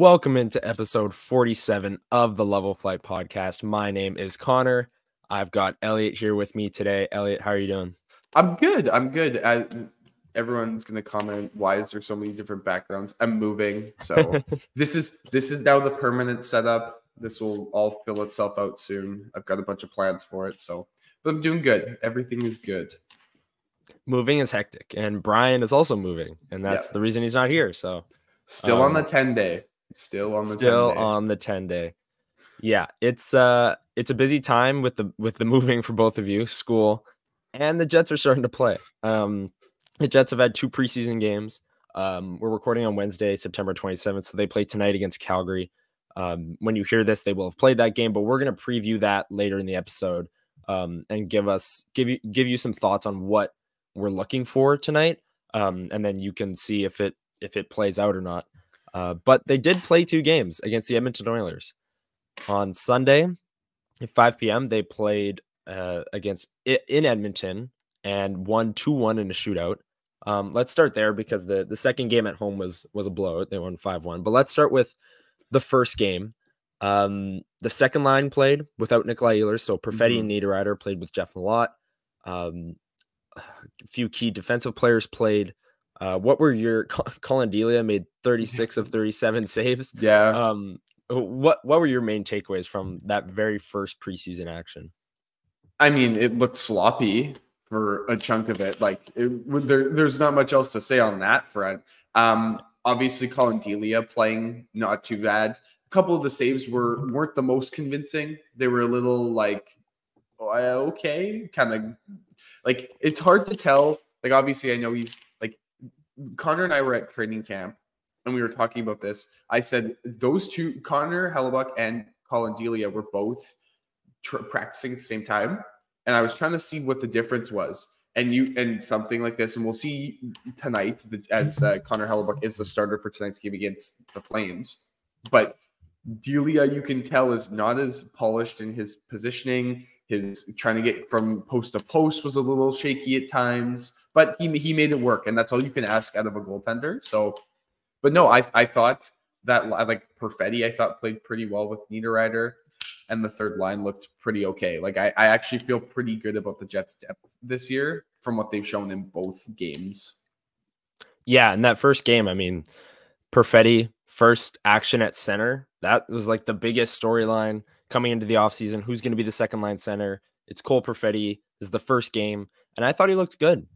Welcome into episode 47 of the Level Flight podcast. My name is Connor. I've got Elliott here with me today. Elliott, how are you doing? I'm good. Everyone's gonna comment, why is there so many different backgrounds? I'm moving, so this is now the permanent setup. This will all fill itself out soon. I've got a bunch of plans for it, but I'm doing good. Everything is good. Moving is hectic, and Brian is also moving, and that's the reason he's not here. So still on the 10-day. Still on the 10-day. Yeah, it's a busy time with the moving for both of you, school, and the Jets are starting to play. The Jets have had 2 preseason games. We're recording on Wednesday, September 27th, so they play tonight against Calgary. When you hear this, they will have played that game, but we're going to preview that later in the episode and give you some thoughts on what we're looking for tonight, and then you can see if it plays out or not. But they did play 2 games against the Edmonton Oilers. On Sunday at 5 p.m., they played in Edmonton and won 2-1 in a shootout. Let's start there because the second game at home was a blowout. They won 5-1. But let's start with the first game. The second line played without Nikolai Ehlers, so Perfetti and Niederreiter played with Jeff Malott. A few key defensive players played. What were your Colin Delia made 36 of 37 saves? Yeah. What were your main takeaways from that very first preseason action? I mean, it looked sloppy for a chunk of it. There's not much else to say on that front. Obviously, Colin Delia playing not too bad. A couple of the saves weren't the most convincing. They were a little okay, kind of it's hard to tell. Obviously, I know he's Connor and I were at training camp and we were talking about this. I said those two, Connor Hellebuyck and Colin Delia, were both practicing at the same time. And I was trying to see what the difference was. And something like this, and we'll see tonight as Connor Hellebuyck is the starter for tonight's game against the Flames. But Delia, you can tell, is not as polished in his positioning. His trying to get from post to post was a little shaky at times, but he made it work, and that's all you can ask out of a goaltender. So, but no, I thought that Perfetti, I thought played pretty well with Niederreiter, and the third line looked pretty okay. I actually feel pretty good about the Jets' depth this year from what they've shown in both games. Yeah, in that first game, I mean, Perfetti, first action at center, that was the biggest storyline coming into the offseason. Who's going to be the second line center? It's Cole Perfetti. This is the first game, and I thought he looked good.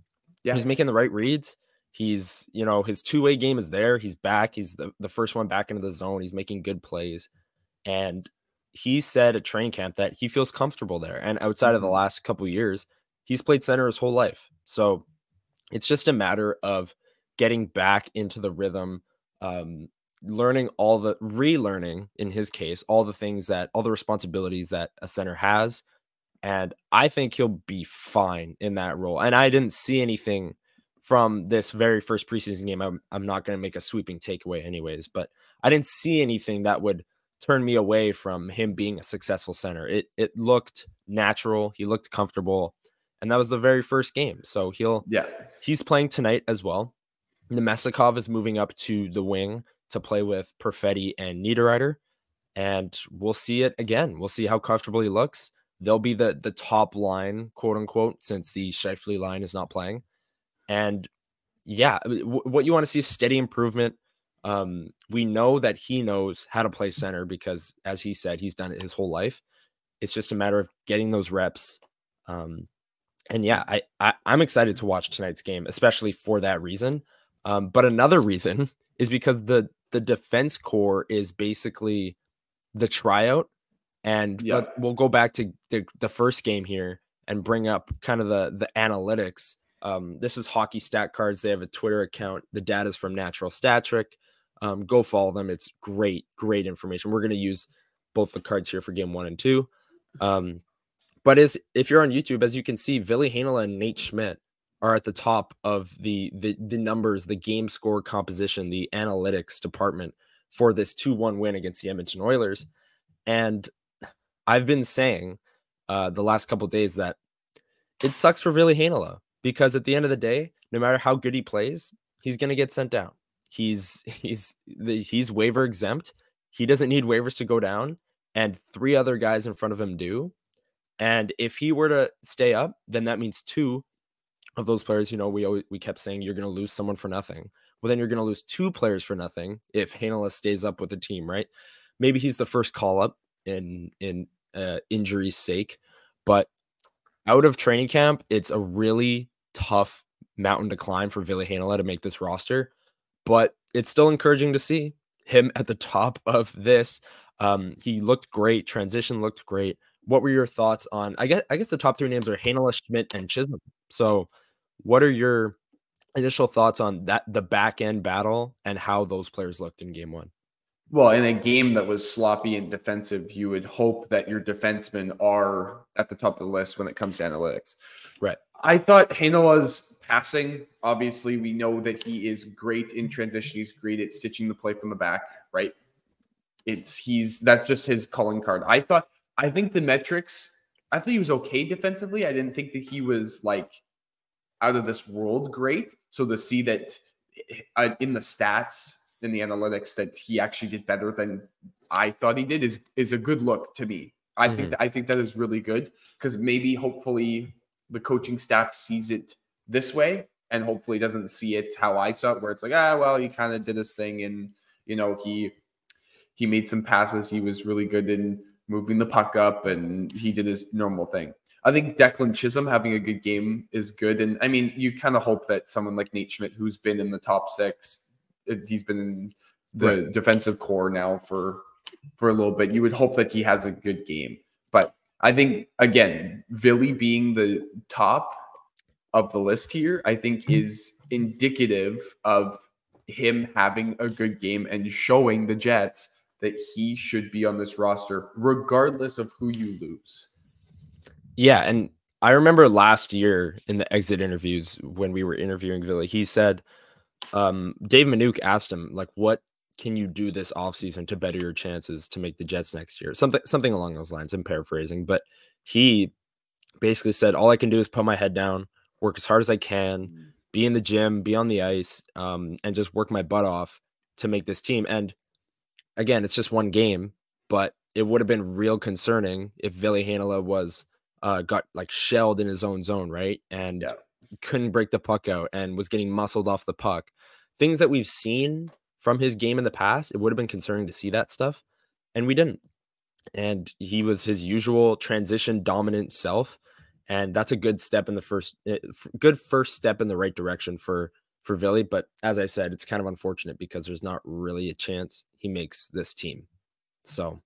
Yeah, he's making the right reads. He's, his two-way game is there. He's back. He's the first one back into the zone. He's making good plays, and he said at training camp that he feels comfortable there. And outside of the last couple of years, he's played center his whole life. So it's just a matter of getting back into the rhythm, relearning in his case, all the responsibilities that a center has. And I think he'll be fine in that role. And I didn't see anything from this very first preseason game. I'm not going to make a sweeping takeaway anyways, but I didn't see anything that would turn me away from him being a successful center. It looked natural. He looked comfortable. And that was the very first game. So he's playing tonight as well. Nemestikov is moving up to the wing to play with Perfetti and Niederreiter. And we'll see it again. We'll see how comfortable he looks. They'll be the top line, quote unquote, since the Scheifele line is not playing. And yeah, what you want to see is steady improvement. We know that he knows how to play center because, as he said, he's done it his whole life. It's just a matter of getting those reps. And yeah, I'm excited to watch tonight's game, especially for that reason. But another reason is because the defense core is basically the tryout. And we'll go back to the first game here and bring up kind of the analytics. This is Hockey Stat Cards. They have a Twitter account. The data is from Natural Stat Trick. Go follow them. It's great information. We're going to use both the cards here for game 1 and 2. But if you're on YouTube, as you can see, Ville Heinola and Nate Schmidt are at the top of the numbers, the game score composition, the analytics department for this 2-1 win against the Edmonton Oilers. And I've been saying the last couple of days that it sucks for Ville Heinola because at the end of the day, no matter how good he plays, he's going to get sent down. He's waiver exempt. He doesn't need waivers to go down, and 3 other guys in front of him do. And if he were to stay up, then that means 2 of those players, we kept saying you're going to lose someone for nothing. Well, then you're going to lose 2 players for nothing if Heinola stays up with the team, right? Maybe he's the first call up in injury's sake, but out of training camp, it's a really tough mountain to climb for Ville Heinola to make this roster, but it's still encouraging to see him at the top of this. He looked great. Transition looked great. What were your thoughts on, I guess the top 3 names are Heinola, Schmidt, and Chisholm. So what are your initial thoughts on the back end battle and how those players looked in game 1? Well, in a game that was sloppy and defensive, you would hope that your defensemen are at the top of the list when it comes to analytics. Right. I thought Heinola's passing, obviously, we know that he is great in transition. He's great at stitching the play from the back, right? That's just his calling card. I think the metrics, I thought he was okay defensively. I didn't think that he was like out of this world great. So to see that in the stats, in the analytics, that he actually did better than I thought he did is a good look to me. I think that is really good, because hopefully the coaching staff sees it this way and hopefully doesn't see it how I saw it, where it's like, well, he kind of did his thing and he made some passes. He was really good in moving the puck up and he did his normal thing. I think Declan Chisholm having a good game is good. And I mean, you kind of hope that someone like Nate Schmidt, who's been in the top 6, he's been in the defensive core now for a little bit, you would hope that he has a good game. But I think, again, Ville being the top of the list here, I think is indicative of him having a good game and showing the Jets that he should be on this roster regardless of who you lose. Yeah, and I remember last year in the exit interviews when we were interviewing Ville, he said, Dave Minuk asked him, like, what can you do this offseason to better your chances to make the Jets next year? Something along those lines. I'm paraphrasing, but he basically said, all I can do is put my head down, work as hard as I can, be in the gym, be on the ice, and just work my butt off to make this team. And again, it's just one game, but it would have been real concerning if Ville Heinola was got like shelled in his own zone, right? And couldn't break the puck out and was getting muscled off the puck. Things that we've seen from his game in the past, it would have been concerning to see that stuff, and we didn't. And he was his usual transition dominant self, and that's a good step in the first step in the right direction for Ville. But as I said, it's kind of unfortunate because there's not really a chance he makes this team. So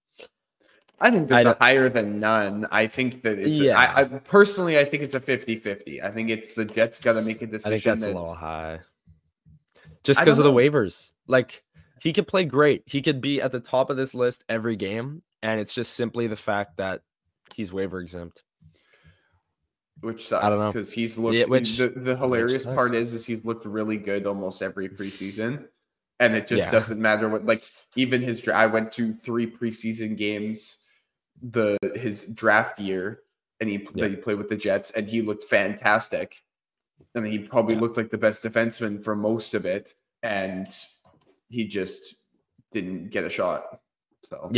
I think there's a higher than none. I think that it's I personally I think it's a 50-50. I think it's the Jets got to make a decision. I think that's a little high. Just because of the waivers. Like, he could play great. He could be at the top of this list every game, and it's just simply the fact that he's waiver exempt. Which sucks, because he's looked the hilarious part is he's looked really good almost every preseason. And it just doesn't matter what, like, even his I went to 3 preseason games his draft year, and he played with the Jets, and he looked fantastic. And he probably looked like the best defenseman for most of it, and he just didn't get a shot. So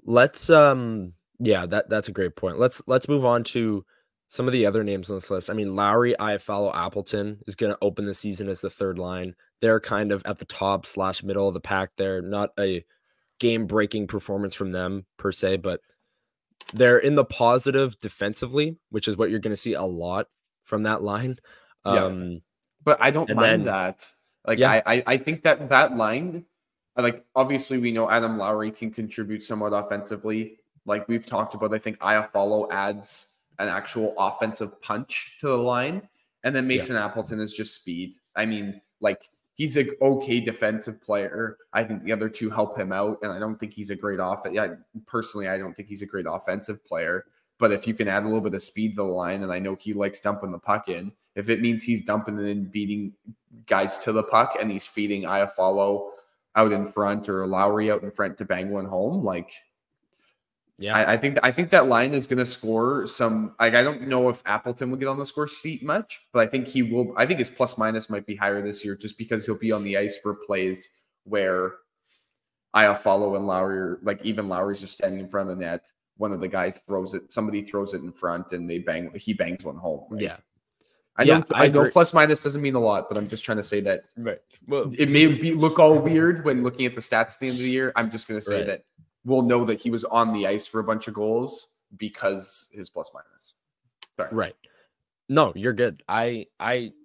let's that's a great point. Let's move on to some of the other names on this list. I mean, Lowry, Iafallo, Appleton is going to open the season as the third line. They're kind of at the top / middle of the pack there. Not a game-breaking performance from them per se, but they're in the positive defensively, which is what you're going to see a lot from that line. But I don't mind that. Like, I think that line, like, obviously we know Adam Lowry can contribute somewhat offensively. Like we've talked about, I think Iafallo adds an actual offensive punch to the line. And then Mason Appleton is just speed. I mean, like, he's an okay defensive player. I think the other two help him out, and I don't think he's a great personally, I don't think he's a great offensive player. But if you can add a little bit of speed to the line, and I know he likes dumping the puck in, if it means he's dumping it and beating guys to the puck, and he's feeding Iafallo out in front or Lowry out in front to bang one home, like, Yeah. I think that line is going to score some. Like, I don't know if Appleton will get on the score sheet much, but I think he will. I think his plus minus might be higher this year, just because he'll be on the ice for plays where Iafallo and Lowry, like even Lowry's just standing in front of the net. One of the guys throws it. Somebody throws it in front, and he bangs one home. Right? Yeah. I know plus minus doesn't mean a lot, but I'm just trying to say that Well, it may look all weird when looking at the stats at the end of the year. I'm just going to say that we'll know that he was on the ice for a bunch of goals because his plus minus. Sorry. Right. No, you're good. I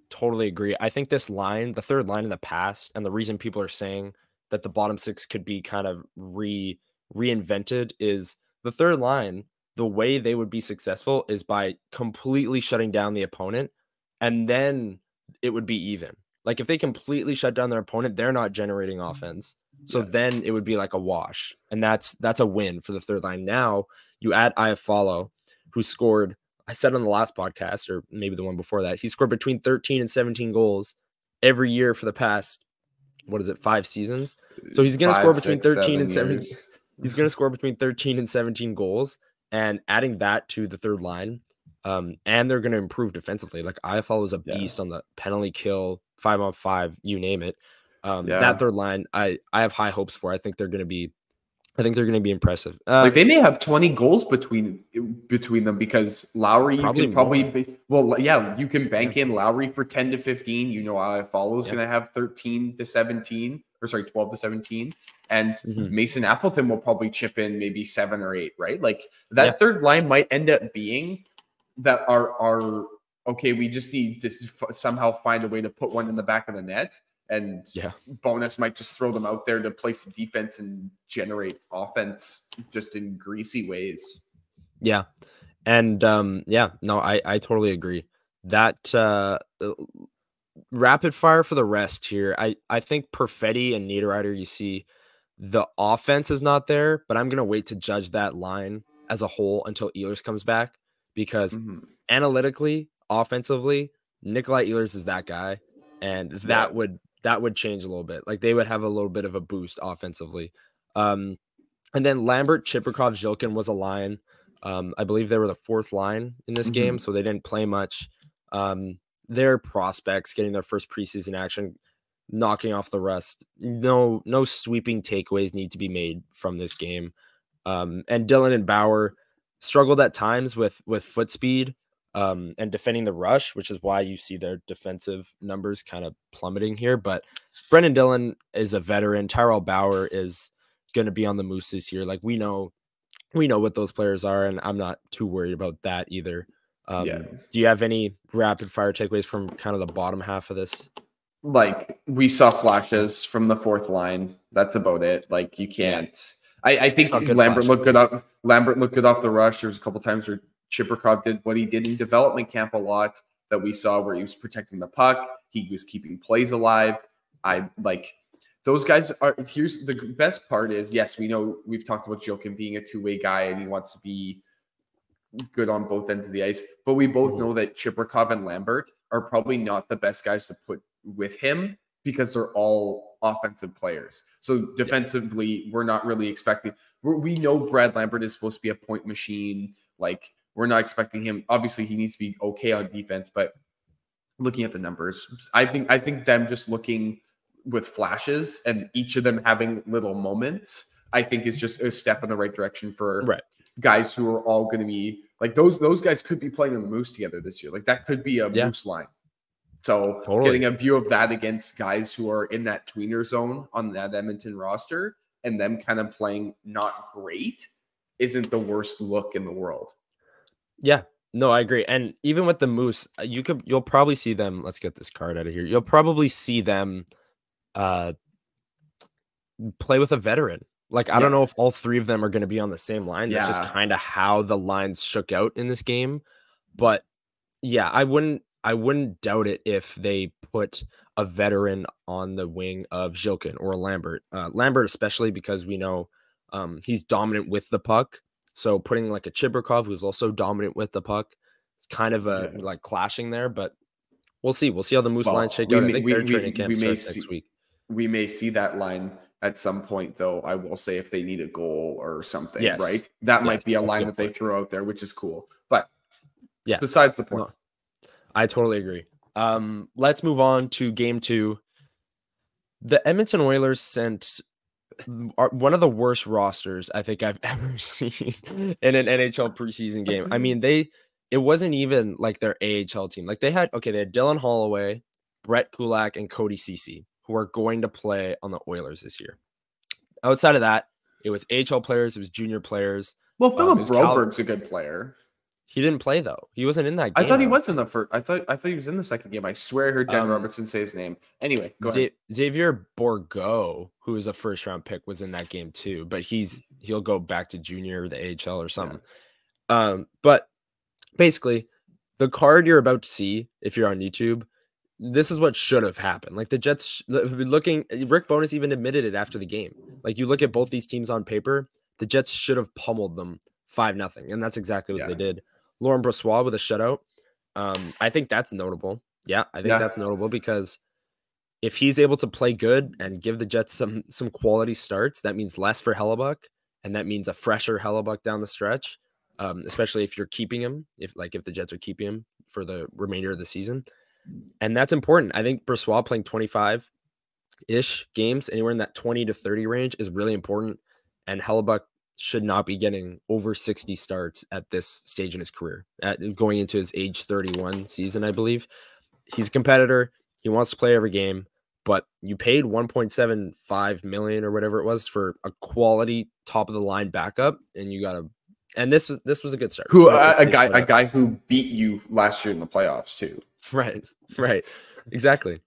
totally agree. I think this line, the third line in the past, and the reason people are saying that the bottom six could be kind of reinvented is the third line. The way they would be successful is by completely shutting down the opponent, and then it would be even. Like if they completely shut down their opponent, they're not generating offense. So then it would be like a wash, and that's a win for the third line. Now you add Iafallo, who scored, I said on the last podcast, or maybe the one before that, he scored between 13 and 17 goals every year for the past, 5 seasons? So he's going to score between 13 and 17. He's going to score between 13 and 17 goals, and adding that to the third line, and they're going to improve defensively. Like Iafallo is a beast on the penalty kill, 5-on-5, you name it. That third line, I have high hopes for. I think they're going to be impressive. Like they may have 20 goals between them because Lowry, you can probably you can bank in Lowry for 10 to 15. You know, Iafallo is going to have 13 to 17, or sorry, 12 to 17. And Mason Appleton will probably chip in maybe 7 or 8, right? Like that third line might end up being that are okay. We just need to somehow find a way to put one in the back of the net. And Bonus might just throw them out there to play some defense and generate offense just in greasy ways. Yeah. And I totally agree. That rapid fire for the rest here. I think Perfetti and Niederreiter, you see the offense is not there, but I'm going to wait to judge that line as a whole until Ehlers comes back, because analytically, offensively, Nikolai Ehlers is that guy. And that would change a little bit. Like they would have a little bit of a boost offensively. And then Lambert, Chibrikov, Zhilkin was a line. I believe they were the fourth line in this game, so they didn't play much. Their prospects getting their first preseason action, knocking off the rest. No sweeping takeaways need to be made from this game. And Dylan and Bauer struggled at times with foot speed. And defending the rush, which is why you see their defensive numbers kind of plummeting here. But Brendan Dillon is a veteran. Tyrell Bauer is going to be on the Moose this year. Like we know what those players are, and I'm not too worried about that either. Do you have any rapid fire takeaways from kind of the bottom half of this? Like we saw flashes from the fourth line. That's about it. Like you can't. I think Lambert looked good up. Lambert looked good off the rush. There's a couple times where Chibrikov did what he did in development camp a lot that we saw, where he was protecting the puck. He was keeping plays alive. I like those guys are. Here's the best part is, yes, we know we've talked about Jokin being a two-way guy and he wants to be good on both ends of the ice, but we both know that Chibrikov and Lambert are probably not the best guys to put with him because they're all offensive players. So defensively, we're not really expecting. We know Brad Lambert is supposed to be a point machine. Like we're not expecting him. Obviously, he needs to be okay on defense, but looking at the numbers, I think them just looking with flashes and each of them having little moments, I think is just a step in the right direction for guys who are all going to be like those guys could be playing in the Moose together this year. Like that could be a Moose line. So getting a view of that against guys who are in that tweener zone on that Edmonton roster and them kind of playing not great isn't the worst look in the world. Yeah, no, I agree. And even with the Moose, you'll probably see them. Let's get this card out of here. You'll probably see them play with a veteran. Like, I don't know if all three of them are going to be on the same line. That's just kind of how the lines shook out in this game. But yeah, I wouldn't doubt it if they put a veteran on the wing of Zhilkin or Lambert. Lambert especially, because we know he's dominant with the puck. So putting like a Chibrikov, who's also dominant with the puck, it's kind of a like clashing there. But we'll see. We'll see how the Moose lines shake out. I think their training camp starts next week. We may see that line at some point, though, I will say if they need a goal or something, Yes. right? That Yes, might be a that's a line good that they point. throw out there, which is cool. But Yeah, besides the point. no, I totally agree. Let's move on to game 2. The Edmonton Oilers sent one of the worst rosters I think I've ever seen in an NHL preseason game. I mean, it wasn't even like their AHL team. Like they had Dylan Holloway, Brett Kulak, and Cody Ceci, who are going to play on the Oilers this year. Outside of that, it was AHL players, it was junior players. Well, Philip Broberg's a good player. He didn't play though. He wasn't in that game. I thought he was in the first. I thought he was in the second game. I swear I heard Dan Robertson say his name. Anyway, go ahead. Xavier Bourgault, who was a first-round pick, was in that game too, but he'll go back to junior or the AHL or something. Yeah. But basically, the card you're about to see, if you're on YouTube, this is what should have happened. Like the Jets, Rick Bowness even admitted it after the game. Like you look at both these teams on paper, the Jets should have pummeled them 5-0, and that's exactly what they did. Laurent Brossoit with a shutout. I think that's notable. Yeah, I think that's notable because if he's able to play good and give the Jets some quality starts, that means less for Hellebuck, and that means a fresher Hellebuck down the stretch, especially if you're keeping him, if the Jets are keeping him for the remainder of the season. And that's important. I think Brossoit playing 25-ish games, anywhere in that 20 to 30 range, is really important, and Hellebuck should not be getting over 60 starts at this stage in his career, going into his age 31 season, I believe. He's a competitor. He wants to play every game, but you paid $1.75 million or whatever it was for a quality top of the line backup, and you got to. And this was a good start. A guy who beat you last year in the playoffs too. Right, exactly.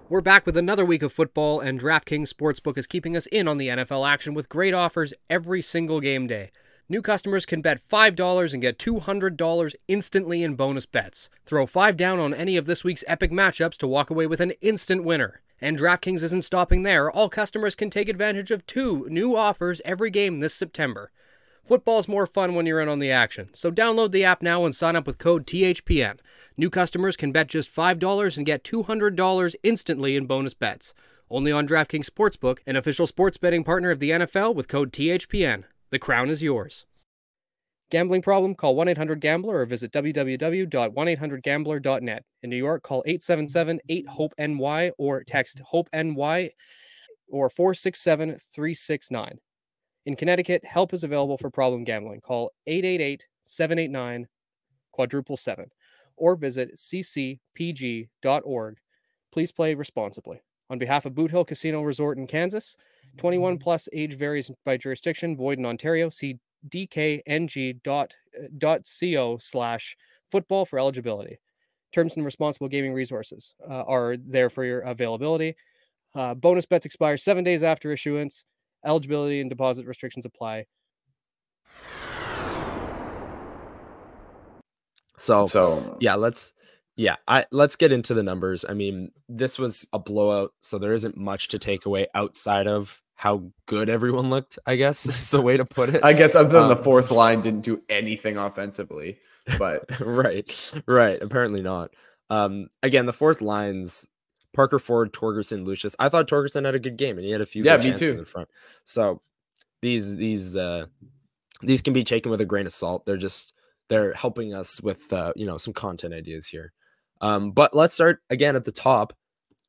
We're back with another week of football, and DraftKings Sportsbook is keeping us in on the NFL action with great offers every single game day. New customers can bet $5 and get $200 instantly in bonus bets. Throw $5 down on any of this week's epic matchups to walk away with an instant winner. And DraftKings isn't stopping there. All customers can take advantage of 2 new offers every game this September. Football's more fun when you're in on the action, so download the app now and sign up with code THPN. New customers can bet just $5 and get $200 instantly in bonus bets. Only on DraftKings Sportsbook, an official sports betting partner of the NFL, with code THPN. The crown is yours. Gambling problem? Call 1-800-GAMBLER or visit www.1800gambler.net. In New York, call 877-8-HOPE-NY or text HOPE-NY or 467-369. In Connecticut, help is available for problem gambling. Call 888-789-777 or visit ccpg.org. Please play responsibly. On behalf of Boot Hill Casino Resort in Kansas, 21 plus, age varies by jurisdiction, void in Ontario. See dkng.co/football for eligibility. Terms and responsible gaming resources are there for your availability. Bonus bets expire 7 days after issuance. Eligibility and deposit restrictions apply. So yeah, let's get into the numbers. I mean, this was a blowout, so there isn't much to take away outside of how good everyone looked, I guess is the way to put it. I guess other than the fourth line didn't do anything offensively, but right. Apparently not. Again, the fourth lines, Parker Ford, Torgerson, Lucius. I thought Torgerson had a good game, and he had a few good chances in front. So these can be taken with a grain of salt. They're helping us with some content ideas here. But let's start again at the top.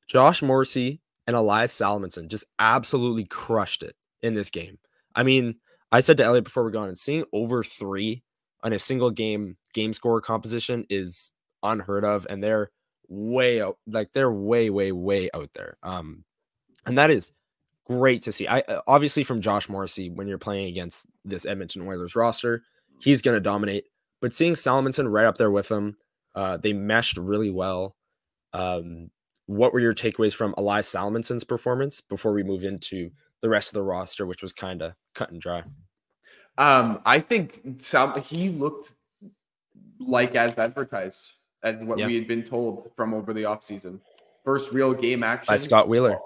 Josh Morrissey and Elias Salomonsson just absolutely crushed it in this game. I mean, I said to Elliott before we go on, and seeing over 3 on a single game score composition is unheard of, and they're way out, like they're way out there. And that is great to see. I obviously from Josh Morrissey, when you're playing against this Edmonton Oilers roster, he's going to dominate. But seeing Salomonsson right up there with him, they meshed really well. What were your takeaways from Elias Salomonsson's performance before we move into the rest of the roster, which was kind of cut and dry? I think he looked like as advertised, as what we had been told from over the offseason. First real game action by Scott Wheeler.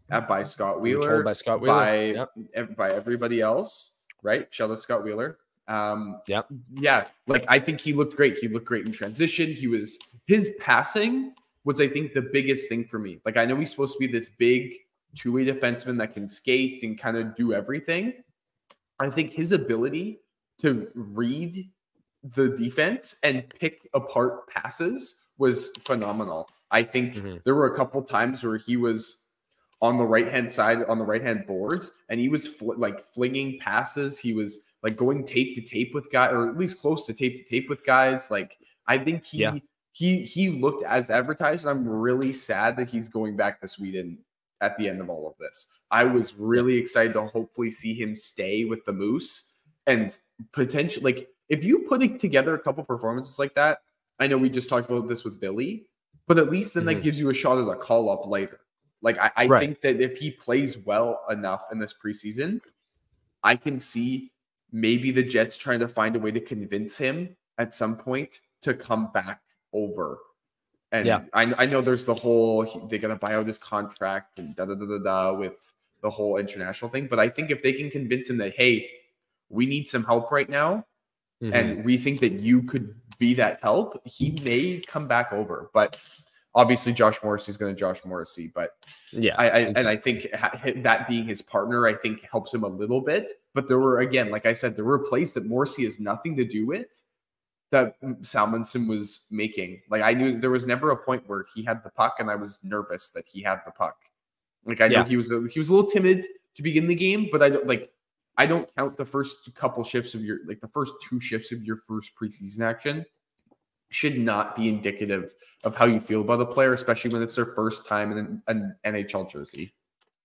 By Scott Wheeler. Told by Scott Wheeler. By everybody else, right? Shout out Scott Wheeler. Like I think he looked great. He looked great in transition. His passing was, I think, the biggest thing for me. Like, I know he's supposed to be this big two-way defenseman that can skate and kind of do everything. I think his ability to read the defense and pick apart passes was phenomenal. I think there were a couple times where he was on the right-hand side, on the right-hand boards, and he was flinging passes. He was like going tape to tape with guys, or at least close to tape to tape with guys. Like, I think he looked as advertised. And I'm really sad that he's going back to Sweden at the end of all of this. I was really excited to hopefully see him stay with the Moose and potentially, like, if you put together a couple performances like that, I know we just talked about this with Billy, but at least then that gives you a shot at a call up later. Like, I think that if he plays well enough in this preseason, I can see maybe the Jets trying to find a way to convince him at some point to come back over. And I know there's the whole, they got to buy out his contract and with the whole international thing. But I think if they can convince him that, hey, we need some help right now, and we think that you could be that help, he may come back over. But obviously Josh Morrissey is going to Josh Morrissey. But and I think that being his partner, I think helps him a little bit. But there were, again, like I said, there were plays that Morrissey has nothing to do with that Salmonson was making. Like, I knew there was never a point where he had the puck and I was nervous that he had the puck. Like, I know he was a little timid to begin the game, but I don't count the first couple shifts of your, like the first 2 shifts of your first preseason action should not be indicative of how you feel about a player, especially when it's their first time in an NHL jersey.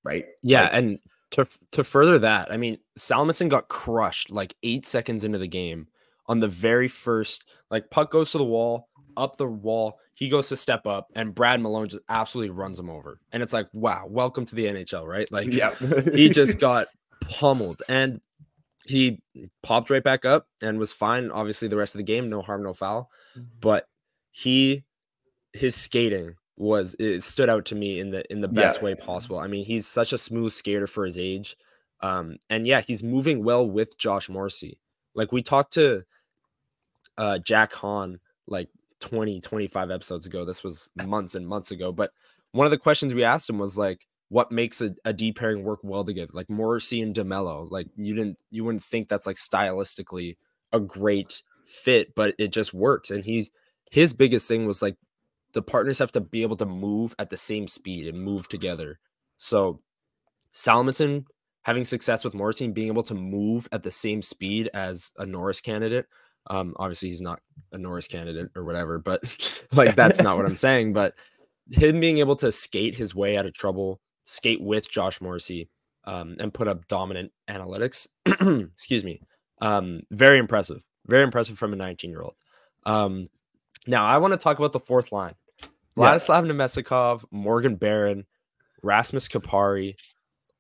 Right. Yeah. And to further that, I mean, Salmonson got crushed like 8 seconds into the game on the very first, like, puck goes to the wall, up the wall. He goes to step up, and Brad Malone just absolutely runs him over. And it's like, wow, welcome to the NHL, right? Like, he just got pummeled, and he popped right back up and was fine. Obviously, the rest of the game, no harm, no foul. But his skating it stood out to me in the best way possible. I mean, he's such a smooth skater for his age. And yeah, he's moving well with Josh Morrissey. Like, we talked to Jack Hahn like 25 episodes ago. This was months and months ago. But one of the questions we asked him was like, what makes a D pairing work well together? Like Morrissey and DeMello. Like, you wouldn't think that's like stylistically a great fit, but it just works. And his biggest thing was like, the partners have to be able to move at the same speed and move together. So Salmonson having success with Morrissey and being able to move at the same speed as a Norris candidate. Obviously he's not a Norris candidate or whatever, but like, that's not what I'm saying. But him being able to skate his way out of trouble, skate with Josh Morrissey, and put up dominant analytics. Excuse me. Very impressive from a 19-year-old. Now I want to talk about the fourth line. Vladislav Nemestikov, Morgan Barron, Rasmus Kapari,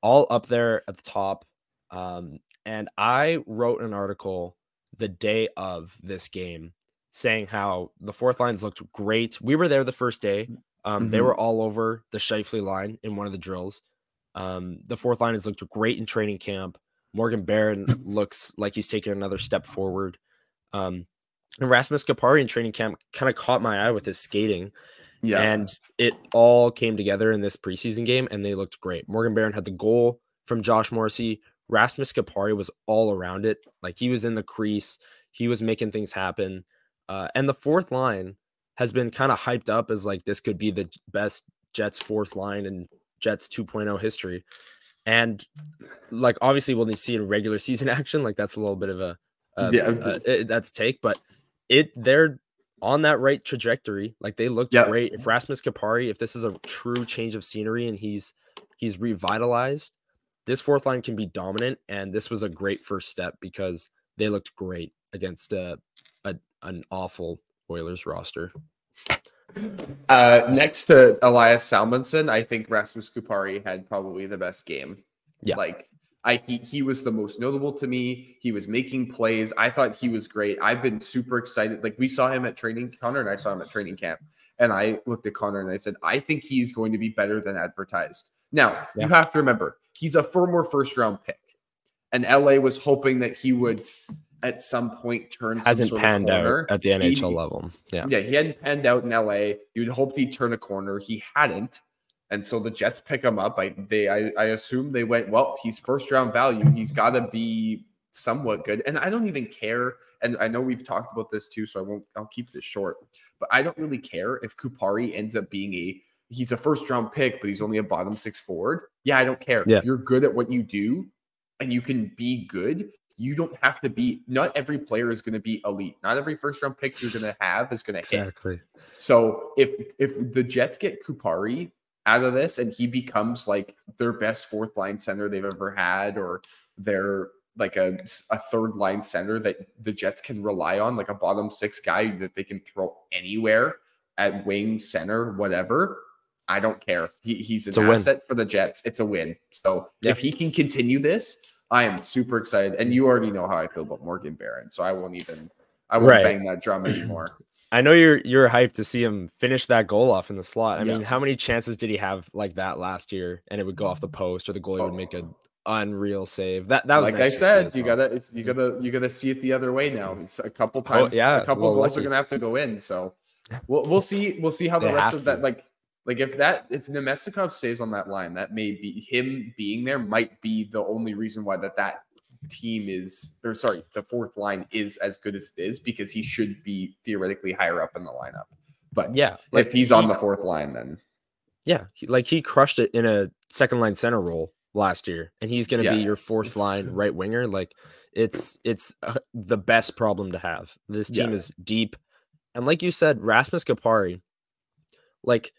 all up there at the top. And I wrote an article the day of this game saying how the fourth lines looked great. We were there the first day. They were all over the Scheifele line in one of the drills. The fourth line has looked great in training camp. Morgan Barron looks like he's taking another step forward. And Rasmus Kapari in training camp kind of caught my eye with his skating. Yeah. And it all came together in this preseason game, and they looked great. Morgan Barron had the goal from Josh Morrissey. Rasmus Kapari was all around it. Like, he was in the crease. He was making things happen. And the fourth line has been kind of hyped up as like, this could be the best Jets fourth line in Jets 2.0 history. And like, obviously we'll need to see it in regular season action. Like, that's a little bit of that's take, but they're on that right trajectory. Like, they looked great. If Rasmus Kapari, if this is a true change of scenery and he's revitalized, this fourth line can be dominant. And this was a great first step because they looked great against an awful Oilers roster. Next to Elias Salmonson, I think Rasmus Kupari had probably the best game. Yeah. Like, he was the most notable to me. He was making plays. I thought he was great. I've been super excited. Like, we saw him at Connor and I saw him at training camp. And I looked at Connor and I said, I think he's going to be better than advertised. Now, you have to remember, he's a former first-round pick. And LA was hoping that he would at some point turn Hasn't some sort panned of out corner. at the NHL level. Yeah. Yeah, he hadn't panned out in LA. You'd hoped he'd turn a corner. He hadn't. And so the Jets pick him up. I assume they went, well, he's first round value. He's got to be somewhat good. And I don't even care. And I know we've talked about this too, so I'll keep this short. But I don't really care if Kupari ends up being he's a first round pick, but he's only a bottom 6 forward. Yeah, I don't care. Yeah. If you're good at what you do and you can be good, you don't have to be, not every player is going to be elite. Not every first round pick you're going to have is going to hit. Exactly. So if the Jets get Kupari out of this and he becomes like their best fourth line center they've ever had, or they're like a third line center that the Jets can rely on, like a bottom 6 guy that they can throw anywhere at wing, center, whatever, I don't care. He's an asset for the Jets. It's a win. So if he can continue this, I am super excited. And you already know how I feel about Morgan Barron, so I won't bang that drum anymore. I know you're hyped to see him finish that goal off in the slot. I mean, how many chances did he have like that last year, and it would go off the post, or the goalie would make an unreal save? That was like nice I said, you gotta see it the other way now. It's a couple times, a couple goals are gonna have to go in. So we'll see how the rest of that like if Nemestikov stays on that line, that may be him being there might be the only reason why that team the fourth line is as good as it is, because he should be theoretically higher up in the lineup. But if he's on the fourth line, then he crushed it in a second line center role last year, and he's going to be your fourth line right winger. Like it's the best problem to have. This team is deep, and like you said, Rasmus Kupari, like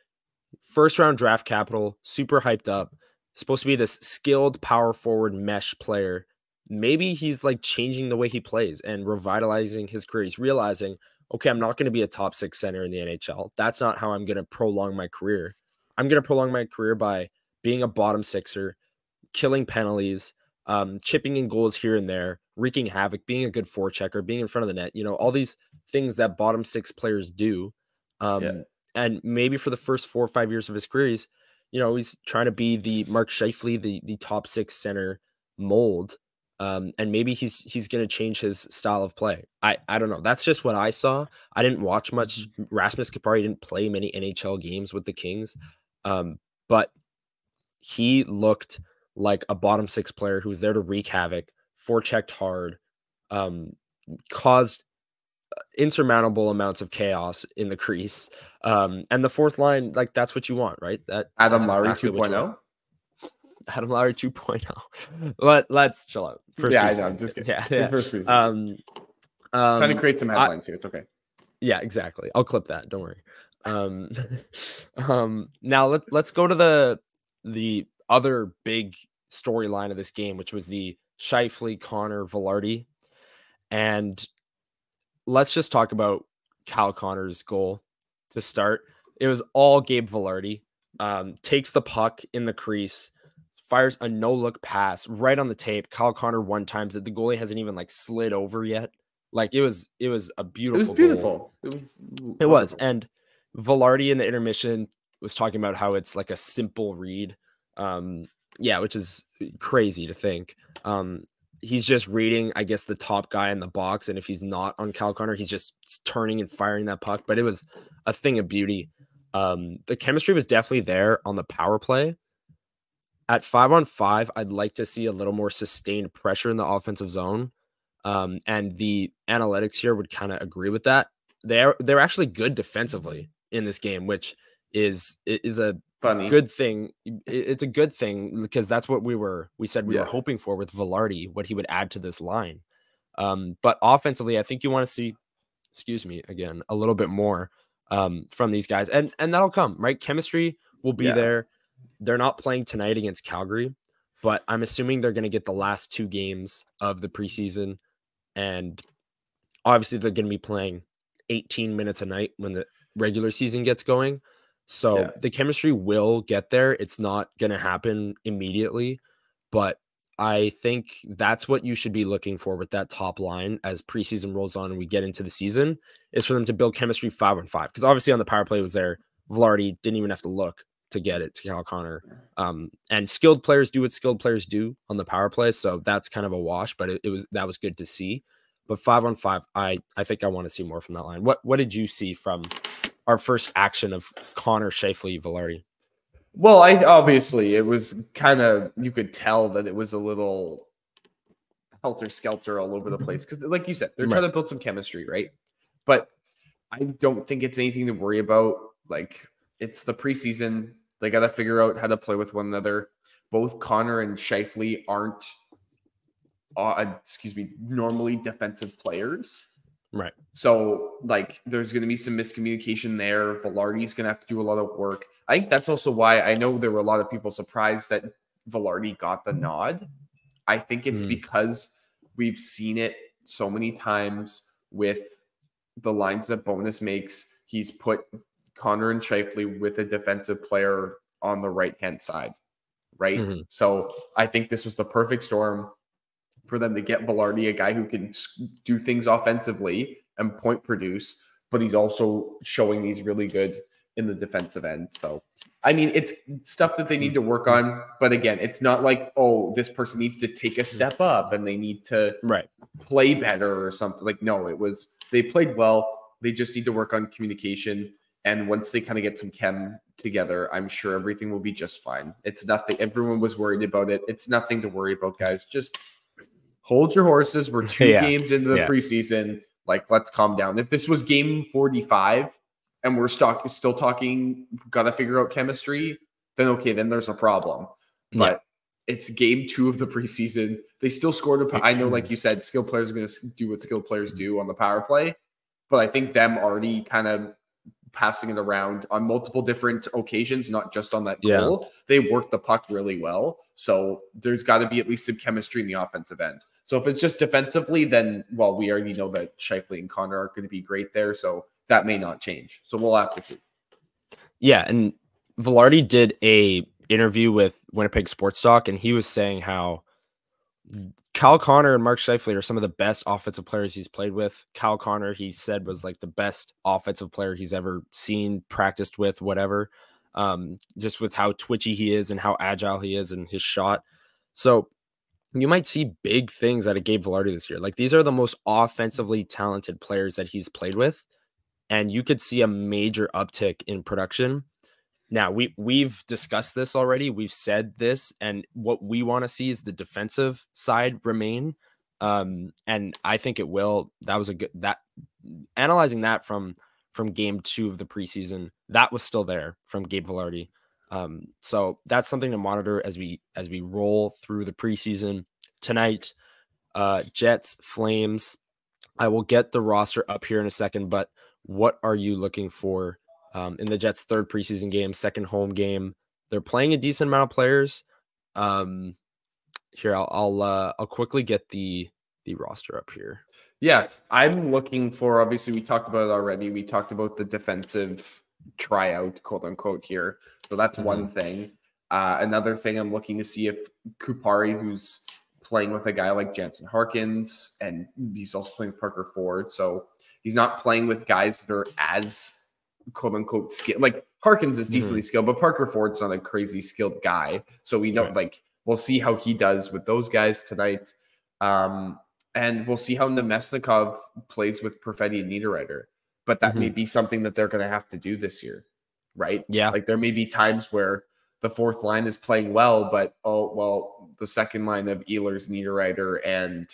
first round draft capital, super hyped up, supposed to be this skilled power forward mesh player. Maybe he's like changing the way he plays and revitalizing his career. He's realizing, okay, I'm not going to be a top 6 center in the NHL. That's not how I'm going to prolong my career. I'm going to prolong my career by being a bottom sixer, killing penalties, chipping in goals here and there, wreaking havoc, being a good forechecker, being in front of the net, all these things that bottom 6 players do. And maybe for the first 4 or 5 years of his career, he's trying to be the Mark Scheifele, the top 6 center mold. And maybe he's going to change his style of play. I don't know. That's just what I saw. I didn't watch much. Rasmus Kupari didn't play many NHL games with the Kings. But he looked like a bottom 6 player who was there to wreak havoc, forechecked hard, caused insurmountable amounts of chaos in the crease. And the fourth line, like that's what you want, right? Adam Lowry 2.0. Adam Lowry 2.0. Let's chill out. I know. I'm just kidding. Yeah. First preseason. Trying to create some headlines here. It's okay. Yeah, exactly. I'll clip that. Don't worry. Now let's go to the other big storyline of this game, which was the Scheifele, Connor, Vilardi, and let's just talk about Kyle Connor's goal to start. It was all Gabe Vilardi. Takes the puck in the crease, fires a no-look pass right on the tape. Kyle Connor one times it. The goalie hasn't even like slid over yet. Like it was a beautiful. It was beautiful. Goal. It was. And Vilardi in the intermission was talking about how it's like a simple read. Which is crazy to think. He's just reading, I guess, the top guy in the box, and if he's not on Kyle Connor, he's just turning and firing that puck. But it was a thing of beauty. The chemistry was definitely there on the power play. At 5-on-5, I'd like to see a little more sustained pressure in the offensive zone. And the analytics here would kind of agree with that. They're actually good defensively in this game, which is a good thing. It's a good thing because that's what we were hoping for with Vilardi, what he would add to this line. But offensively, I think you want to see, a little bit more from these guys, and that'll come, right? Chemistry will be there. They're not playing tonight against Calgary, but I'm assuming they're going to get the last 2 games of the preseason, and obviously they're going to be playing 18 minutes a night when the regular season gets going. So the chemistry will get there. It's not going to happen immediately, but I think that's what you should be looking for with that top line as preseason rolls on and we get into the season, is for them to build chemistry 5-on-5. Because obviously on the power play was there. Vilardi didn't even have to look to get it to Kyle Connor. And skilled players do what skilled players do on the power play. So that's kind of a wash, but that was good to see. But 5-on-5, I think I want to see more from that line. What did you see from our first action of Connor, Scheifele, Velarde? Well, obviously it was kind of, you could tell that it was a little helter-skelter all over the place because, like you said, they're trying to build some chemistry, right? But I don't think it's anything to worry about. Like, it's the preseason. They got to figure out how to play with one another. Both Connor and Scheifele aren't, normally defensive players. Right. So, like, there's going to be some miscommunication there. Velarde's going to have to do a lot of work. I think that's also why I know there were a lot of people surprised that Velarde got the nod. I think it's because we've seen it so many times with the lines that Bonus makes. He's put Connor and Scheifele with a defensive player on the right-hand side, right? So I think this was the perfect storm for them to get Velarde, a guy who can do things offensively and point produce, but he's also showing he's really good in the defensive end. So, I mean, it's stuff that they need to work on. But again, it's not like, oh, this person needs to take a step up and they need to play better or something. Like, no, they played well. They just need to work on communication. And once they kind of get some chem together, I'm sure everything will be just fine. It's nothing. Everyone was worried about it. It's nothing to worry about, guys. Just hold your horses. We're 2 games into the preseason. Like, let's calm down. If this was game 45 and we're still talking, got to figure out chemistry, then okay, then there's a problem. But it's game 2 of the preseason. They still scored I know, like you said, skilled players are going to do what skilled players do on the power play. But I think them already kind of passing it around on multiple different occasions, not just on that goal. They worked the puck really well. So there's got to be at least some chemistry in the offensive end. So if it's just defensively, then, well, we already know that Scheifele and Connor are going to be great there. So that may not change. So we'll have to see. Yeah. And Velarde did a interview with Winnipeg Sports Talk, and he was saying how Kyle Connor and Mark Scheifele are some of the best offensive players he's played with. Kyle Connor, he said, was like the best offensive player he's ever seen, practiced with, whatever. Just with how twitchy he is and how agile he is and his shot. So you might see big things out of Gabe Velarde this year. Like, these are the most offensively talented players that he's played with, and you could see a major uptick in production. Now, we've discussed this already. We've said this, and what we want to see is the defensive side remain. And I think it will. That was analyzing that from game 2 of the preseason, that was still there from Gabe Velarde. So that's something to monitor as we roll through the preseason tonight. Jets, Flames. I will get the roster up here in a second, but what are you looking for in the Jets' 3rd preseason game, 2nd home game? They're playing a decent amount of players. Here, I'll quickly get the roster up here. Yeah, I'm looking for, obviously we talked about it already. We talked about the defensive tryout, quote unquote, here. So that's one thing. Another thing, I'm looking to see if Kupari, who's playing with a guy like Jansen Harkins, and he's also playing Parker Ford. So he's not playing with guys that are as quote unquote skilled. Like, Harkins is decently skilled, but Parker Ford's not a crazy skilled guy. So we know, like, we'll see how he does with those guys tonight. And we'll see how Nemesnikov plays with Perfetti and Niederreiter. But that may be something that they're going to have to do this year, right? Yeah. Like, there may be times where the 4th line is playing well, but, oh, well, the 2nd line of Ehlers, Niederreiter, and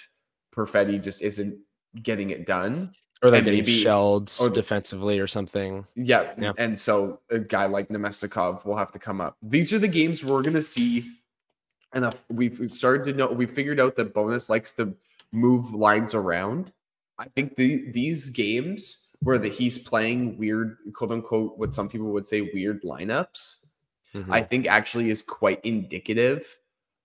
Perfetti just isn't getting it done. Or they're getting shelled defensively or something. Yeah. And so a guy like Nemesnikov will have to come up. These are the games we're going to see. And we've started to know, we figured out that Bonus likes to move lines around. I think these games where he's playing weird, quote unquote, what some people would say weird lineups, I think actually is quite indicative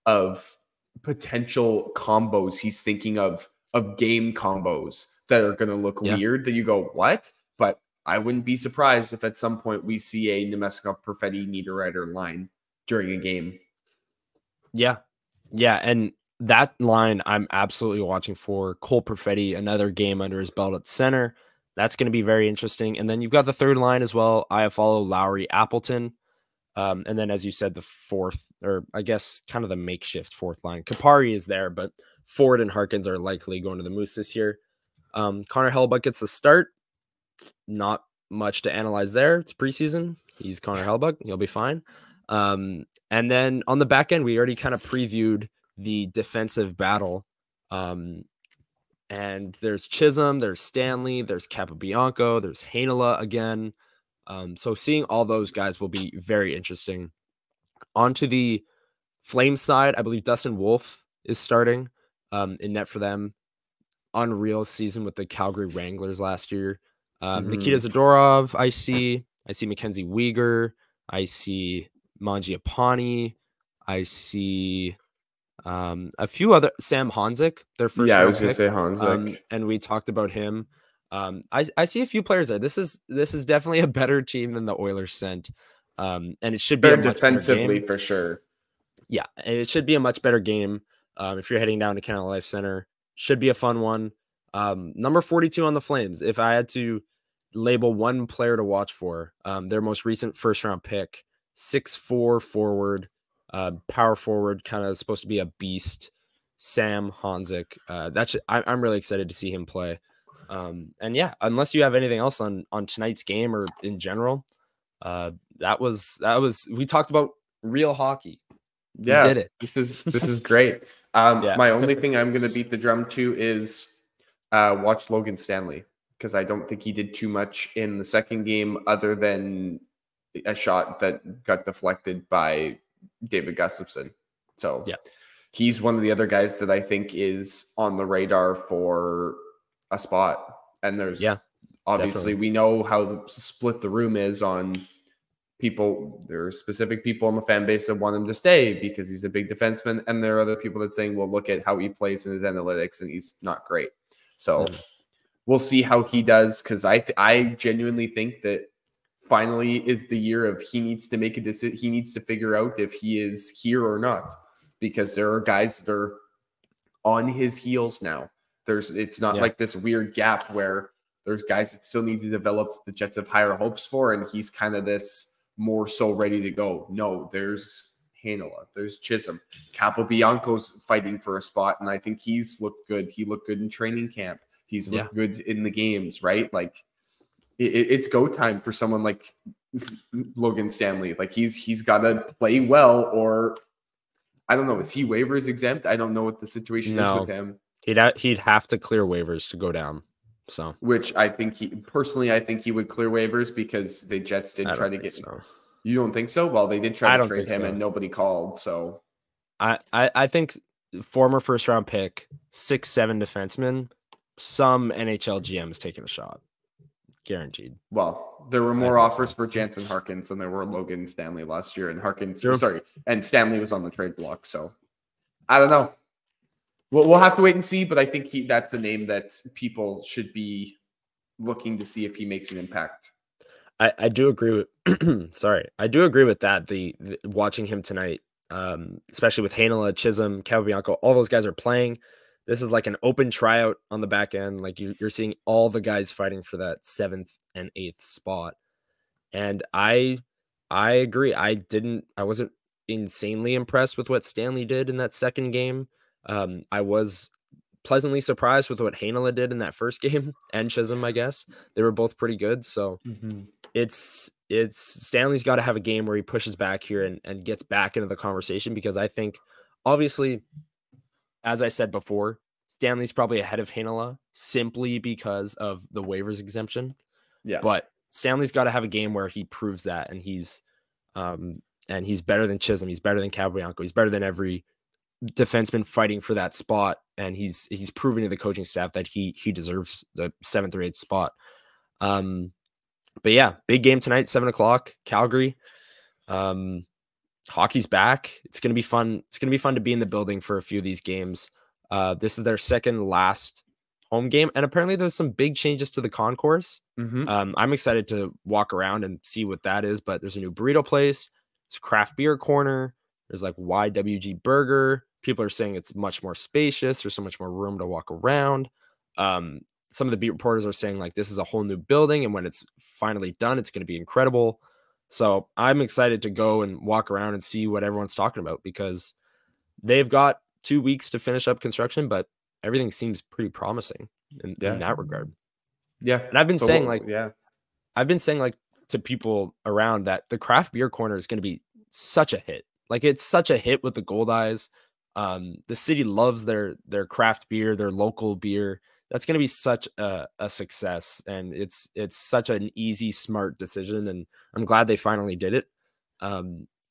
of potential combos he's thinking of game combos that are going to look weird, that you go, what? But I wouldn't be surprised if at some point we see a Nemesnikov, Perfetti, Niederreiter line during a game. Yeah. Yeah. And that line I'm absolutely watching for. Cole Perfetti, another game under his belt at center. That's going to be very interesting. And then you've got the 3rd line as well. Iafallo, Lowry, Appleton. And then, as you said, the 4th, or I guess kind of the makeshift 4th line. Kupari is there, but Ford and Harkins are likely going to the Moose this year. Connor Hellebuck gets the start. Not much to analyze there. It's preseason. He's Connor Hellebuck. He'll be fine. And then on the back end, we already kind of previewed the defensive battle. And there's Chisholm, there's Stanley, there's Capobianco, there's Heinola again. So seeing all those guys will be very interesting. Onto the Flames side, I believe Dustin Wolf is starting in net for them. Unreal season with the Calgary Wranglers last year. Nikita Zadorov, I see Mackenzie Weegar, I see Mangiapane, I see a few other Sam Honzik, their first round I was pick. gonna say Honzik. And we talked about him. I see a few players there. This is definitely a better team than the Oilers sent. And it should be Better a much defensively better game. for sure. Yeah, it should be a much better game. If you're heading down to Canada Life Center, should be a fun one. Number 42 on the Flames. If I had to label one player to watch for, their most recent first round pick, 6'4" forward, power forward, kind of supposed to be a beast, Sam Honzik. I'm really excited to see him play. And yeah, unless you have anything else on tonight's game or in general, that was we talked about real hockey. Yeah, we did it. This is great. My only thing I'm gonna beat the drum to is watch Logan Stanley, because I don't think he did too much in the second game other than a shot that got deflected by David Gustafsson. So yeah, he's one of the other guys that I think is on the radar for a spot. And there's obviously we know how split the room is on people. There are specific people in the fan base that want him to stay because he's a big defenseman, and there are other people that saying, well, look at how he plays in his analytics and he's not great. So we'll see how he does, because I genuinely think that finally is the year of he needs to make a decision. He needs to figure out if he is here or not, because there are guys that are on his heels now. It's not like this weird gap where there's guys that still need to develop the Jets have higher hopes for, and he's kind of this more so ready to go. No, there's Heinola, there's Chisholm, Capobianco's fighting for a spot, and I think he's looked good. He looked good in training camp. He's looked good in the games, right? Like it's go time for someone like Logan Stanley. Like he's got to play well, or I don't know. Is he waivers exempt? I don't know what the situation is with him. He'd have to clear waivers to go down. So, which I think he would clear waivers, because the Jets did try to get. So. You don't think so? Well, they did try to trade him, and nobody called. So, I think former first round pick, 6'7" defenseman, some NHL GM's taking a shot, guaranteed. Well, there were more offers for Jansen Harkins than there were Logan Stanley last year, and and Stanley was on the trade block. So, I don't know. We'll have to wait and see, but I think that's a name that people should be looking to see if he makes an impact. I do agree with I do agree with that. The watching him tonight, especially with Heinola, Chisholm, Capobianco, all those guys are playing. This is like an open tryout on the back end. Like you're seeing all the guys fighting for that 7th and 8th spot. And I agree. I wasn't insanely impressed with what Stanley did in that second game. I was pleasantly surprised with what Heinola did in that first game, and Chisholm, I guess. They were both pretty good. So it's Stanley's got to have a game where he pushes back here and gets back into the conversation, because I think, obviously, as I said before, Stanley's probably ahead of Heinola simply because of the waivers exemption. Yeah. But Stanley's got to have a game where he proves that, and he's better than Chisholm. He's better than Capobianco. He's better than every defenseman fighting for that spot, and he's proven to the coaching staff that he deserves the 7th or 8th spot. But yeah, big game tonight, 7:00, Calgary. Hockey's back. It's gonna be fun. It's gonna be fun to be in the building for a few of these games. This is their second last home game, and apparently there's some big changes to the concourse. I'm excited to walk around and see what that is, but there's a new burrito place. It's a craft beer corner. There's like YWG Burger. People are saying it's much more spacious. There's so much more room to walk around. Some of the beat reporters are saying like this is a whole new building, and when it's finally done, it's going to be incredible. So I'm excited to go and walk around and see what everyone's talking about, because they've got 2 weeks to finish up construction, but everything seems pretty promising. in that regard. Yeah. And I've been saying like, yeah. I've been saying like to people around that the craft beer corner is going to be such a hit. Like it's such a hit with the Gold Eyes. The city loves their craft beer, their local beer. That's going to be such a success, and it's such an easy, smart decision, and I'm glad they finally did it.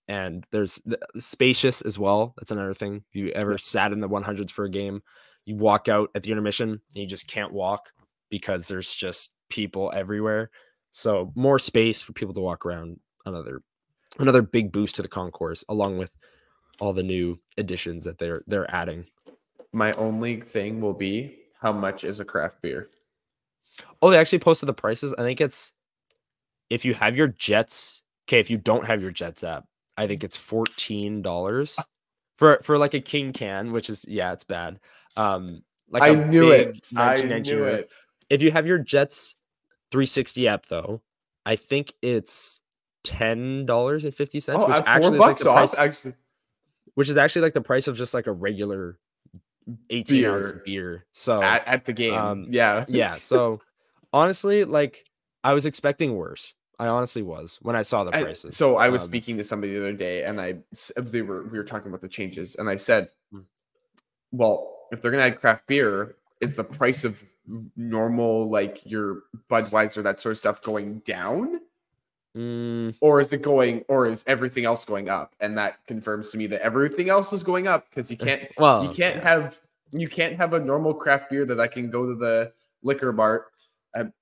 And there's spacious as well. That's another thing. If you ever sat in the 100s for a game, you walk out at the intermission and you just can't walk because there's just people everywhere. So more space for people to walk around. Another big boost to the concourse, along with all the new additions that they're adding. My only thing will be, how much is a craft beer? Oh, they actually posted the prices. I think it's, if you have your Jets. Okay, if you don't have your Jets app, I think it's $14 for like a king can, which is, yeah, it's bad. Like I a knew big it. I knew it. If you have your Jets 360 app though, I think it's $10.50, Oh, which at actually $4 is like the off, price, actually. which is actually like the price of just like a regular 18-ounce beer. So at the game. Yeah. Yeah. So honestly, like I was expecting worse. I honestly was when I saw the prices. So I was speaking to somebody the other day, and we were talking about the changes, and I said, well, if they're gonna add craft beer, is the price of normal, like your Budweiser, that sort of stuff, going down? Or is everything else going up? And that confirms to me that everything else is going up, because you can't have a normal craft beer that I can go to the liquor mart.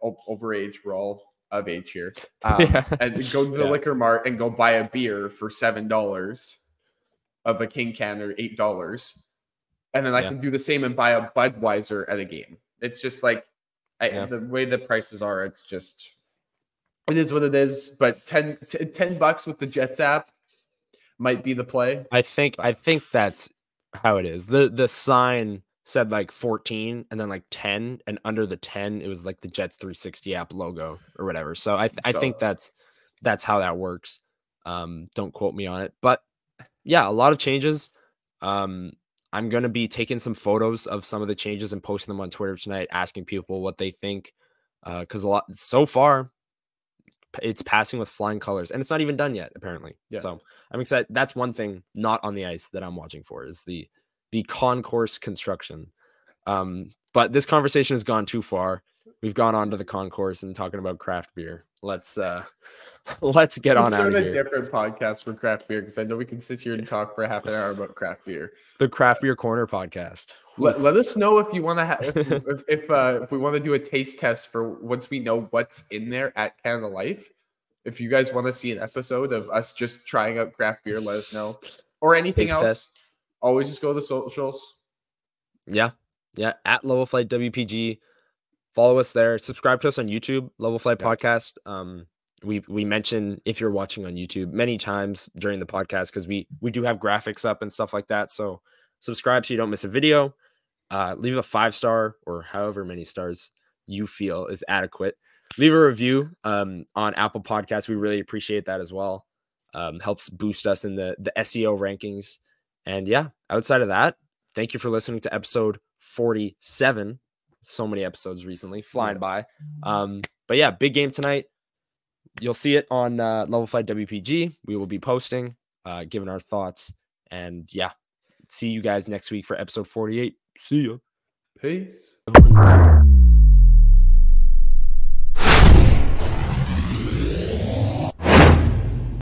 Overage, we're all of age here, and go to the liquor mart and go buy a beer for $7 of a king can, or $8, and then I can do the same and buy a Budweiser at a game. It's just like the way the prices are. It's just, it is what it is. But $10 with the Jets app might be the play. I think that's how it is. The sign said like 14 and then like 10, and under the 10 it was like the Jets 360 app logo or whatever. So I think that's how that works. Don't quote me on it, but yeah, a lot of changes. I'm going to be taking some photos of some of the changes and posting them on Twitter tonight, asking people what they think, because a lot so far it's passing with flying colors, and it's not even done yet apparently. So I'm excited. That's one thing not on the ice that I'm watching for, is the concourse construction. But this conversation has gone too far. We've gone on to the concourse and talking about craft beer. Let's get on out of here. A different podcast for craft beer, because I know we can sit here and talk for half an hour about craft beer. The Craft Beer Corner podcast. Let us know if you want to if we want to do a taste test for, once we know what's in there at Canada Life. If you guys want to see an episode of us just trying out craft beer, let us know. Or anything Taste else. test. Always just go to the socials. Yeah. At Level Flight WPG. Follow us there. Subscribe to us on YouTube, Level Flight Podcast. We mention, if you're watching on YouTube, many times during the podcast, because we do have graphics up and stuff like that. So subscribe so you don't miss a video. Leave a 5-star or however many stars you feel is adequate. Leave a review on Apple Podcasts. We really appreciate that as well. Helps boost us in the SEO rankings. And yeah, outside of that, thank you for listening to episode 47. So many episodes recently, flying by. But yeah, big game tonight. You'll see it on Level Flight WPG. We will be posting, giving our thoughts. And yeah, see you guys next week for episode 48. See ya. Peace.